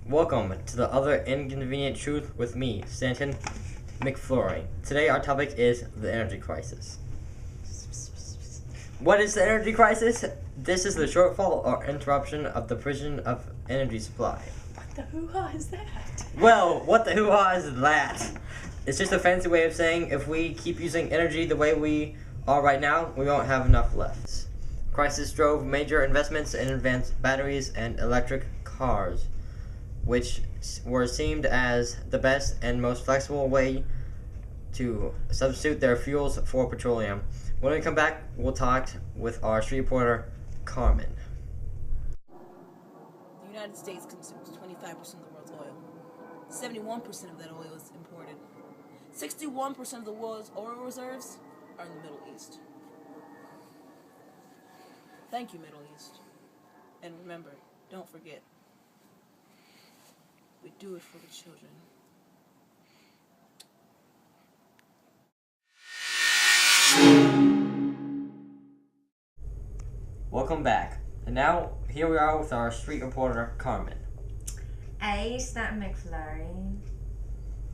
Welcome to the Other Inconvenient Truth with me, Stanton McFlurry. Today our topic is the energy crisis. What is the energy crisis? This is the shortfall or interruption of the provision of energy supply. What the hoo-ha is that? Well, what the hoo-ha is that? It's just a fancy way of saying if we keep using energy the way we are right now, we won't have enough left. Crisis drove major investments in advanced batteries and electric cars, which were seen as the best and most flexible way to substitute their fuels for petroleum. When we come back, we'll talk with our street reporter, Carmen. The United States consumes 25% of the world's oil. 71% of that oil is imported. 61% of the world's oil reserves are in the Middle East. Thank you, Middle East. And remember, don't forget, we do it for the children. Welcome back. And now, here we are with our street reporter, Carmen. Hey, Stanton McFlurry.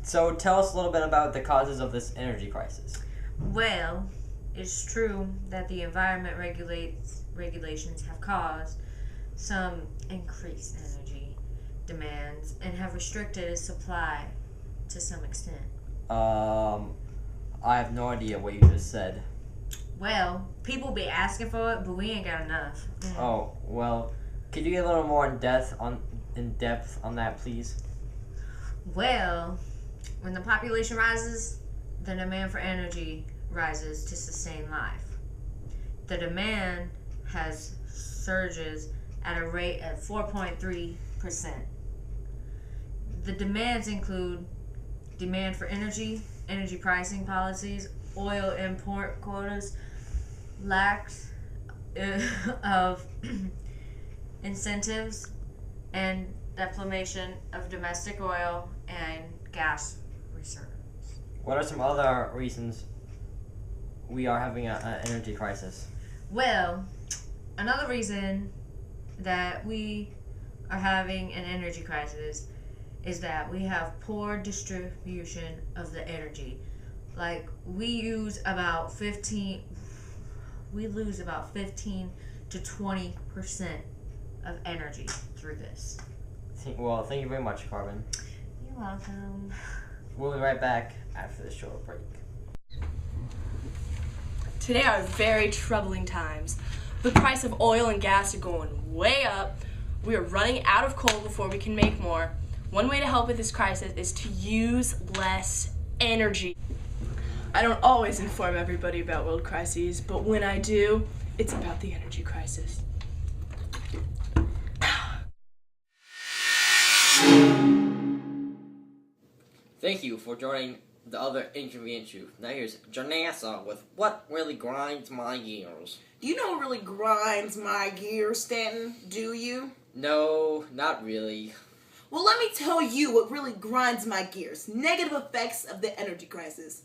So, tell us a little bit about the causes of this energy crisis. Well, it's true that the environment regulations have caused some increased energy demands and have restricted its supply to some extent. I have no idea what you just said. Well, people be asking for it, but we ain't got enough. Oh, well, could you get a little more in depth on that, please? Well, when the population rises, the demand for energy rises to sustain life. The demand has surges at a rate of 4.3%. The demands include demand for energy pricing policies, oil import quotas, lack of incentives, and depletion of domestic oil and gas reserves. What are some other reasons we are having an energy crisis? Well, another reason that we are having an energy crisis is that we have poor distribution of the energy. Like, we lose about 15 to 20% of energy through this. Well, thank you very much, Carmen. You're welcome. We'll be right back after this short break. Today are very troubling times. The price of oil and gas are going way up. We are running out of coal before we can make more. One way to help with this crisis is to use less energy. I don't always inform everybody about world crises, but when I do, it's about the energy crisis. Thank you for joining the Other Inconvenient Truth. Now here's Janessa with What Really Grinds My Gears. Do you know what really grinds my gears, Stanton? Do you? No, not really. Well, let me tell you what really grinds my gears. Negative effects of the energy crisis.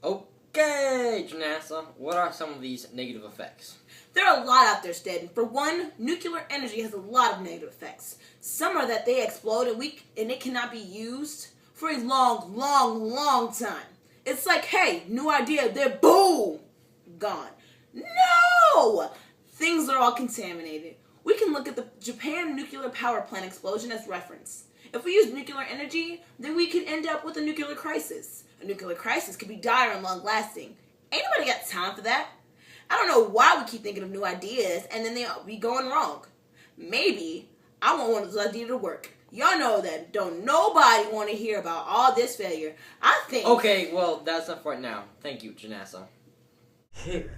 Okay, Janessa, what are some of these negative effects? There are a lot out there, Stanton. For one, nuclear energy has a lot of negative effects. Some are that they explode and it cannot be used for a long, long, long time. It's like, hey, new idea, they're boom, gone. No! Things are all contaminated. We can look at the Japan nuclear power plant explosion as reference. If we use nuclear energy, then we could end up with a nuclear crisis. A nuclear crisis could be dire and long-lasting. Ain't nobody got time for that. I don't know why we keep thinking of new ideas and then they be going wrong. Maybe I want one of those ideas to work. Y'all know that don't nobody want to hear about all this failure. I think... Okay, well, that's enough right now. Thank you, Janessa.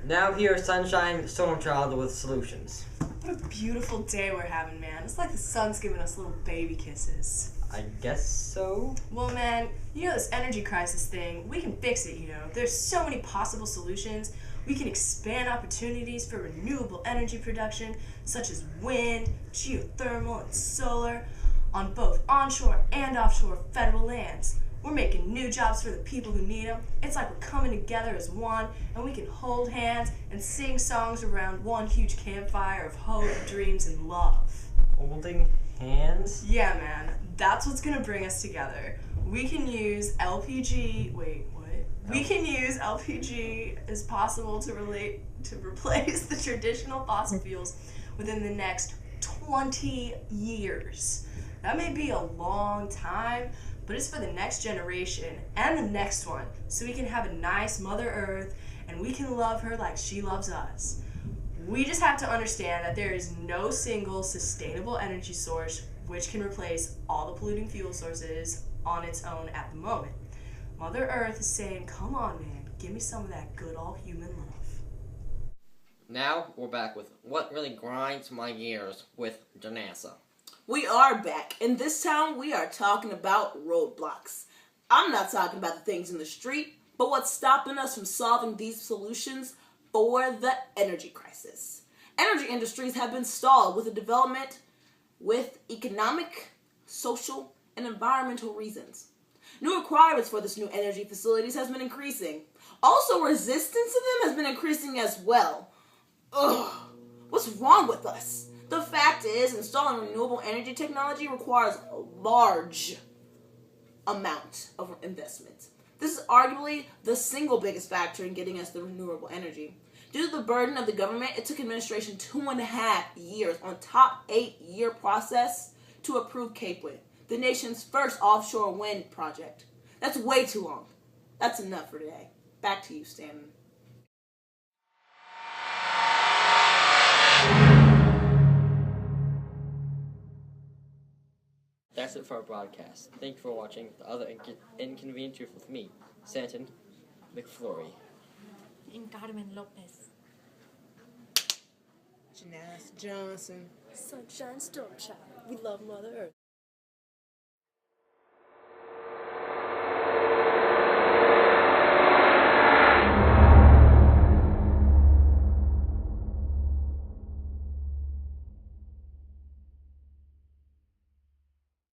Now here's Sunshine Stormchild with solutions. What a beautiful day we're having, man. It's like the sun's giving us little baby kisses. I guess so. Well, man, you know this energy crisis thing, we can fix it, you know. There's so many possible solutions. We can expand opportunities for renewable energy production, such as wind, geothermal, and solar, on both onshore and offshore federal lands. We're making new jobs for the people who need them. It's like we're coming together as one, and we can hold hands and sing songs around one huge campfire of hope, dreams, and love. holding hands? Yeah, man. That's what's gonna bring us together. We can use LPG. Wait, what? We can use LPG as possible to replace the traditional fossil fuels within the next 20 years. That may be a long time, but it's for the next generation and the next one, so we can have a nice Mother Earth and we can love her like she loves us. We just have to understand that there is no single sustainable energy source which can replace all the polluting fuel sources on its own at the moment. Mother Earth is saying, come on, man, give me some of that good old human love. Now we're back with what really grinds my gears with Janessa. We are back, and this time we are talking about roadblocks. I'm not talking about the things in the street, but what's stopping us from solving these solutions for the energy crisis. Energy industries have been stalled with the development with economic, social, and environmental reasons. New requirements for this new energy facilities has been increasing. Also, resistance to them has been increasing as well. Ugh, what's wrong with us? The fact is, installing renewable energy technology requires a large amount of investment. This is arguably the single biggest factor in getting us the renewable energy. Due to the burden of the government, it took administration 2.5 years on top 8-year process to approve Cape Wind, the nation's first offshore wind project. That's way too long. That's enough for today. Back to you, Stanton. That's it for our broadcast. Thank you for watching The Other Inconvenient Truth with me, Stanton McFlurry. And Carmen Lopez. Janice Johnson. Sunshine Stormchild. We love Mother Earth.